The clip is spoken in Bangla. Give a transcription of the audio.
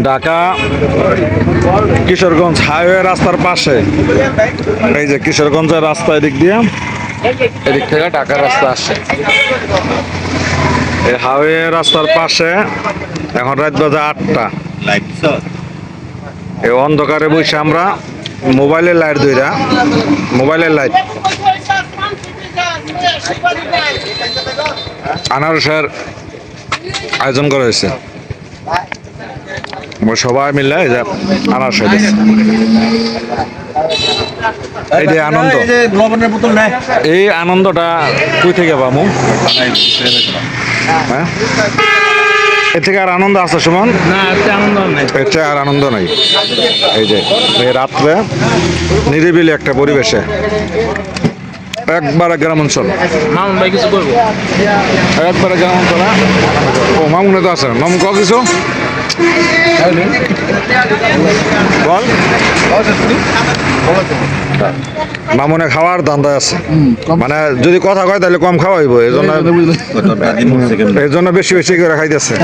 ঢাকা কিশোরগঞ্জ হাইওয়ে রাস্তার পাশে, এই যে কিশোরগঞ্জের রাস্তা এদিক দিয়ে, এদিক থেকে ঢাকার রাস্তা আসে। এই হাইওয়ে রাস্তার পাশে এখন রাত বাজে 8টা। এই অন্ধকারে বসে আমরা মোবাইলের লাইট ধইরা, মোবাইলের লাইট আনারসের আয়োজন করা হয়েছে। আমরা সবাই মিলে এই যে আনারস খাইতেছি। এই যে আনন্দ, এই আনন্দটা কই থেকে পামু? হ্যাঁ, এর থেকে আর আনন্দ আছে সুমন? না, এতে আনন্দ নাই। এর থেকে আর আনন্দ নাই। এই যে এই রাত্রে নিরিবিলি একটা পরিবেশে, একবারে গ্রাম অঞ্চল। মামুন ভাই কিছু করবো? একবারে গ্রাম অঞ্চল। ও মামুনে তো আছে, মামুন ক কিছু বল। মামুনে খাওয়ার ধান্দা আছে, মানে যদি কথা কয় তাহলে কম খাওয়াইবো, এই জন্য বেশি বেশি করে খাইতেছে।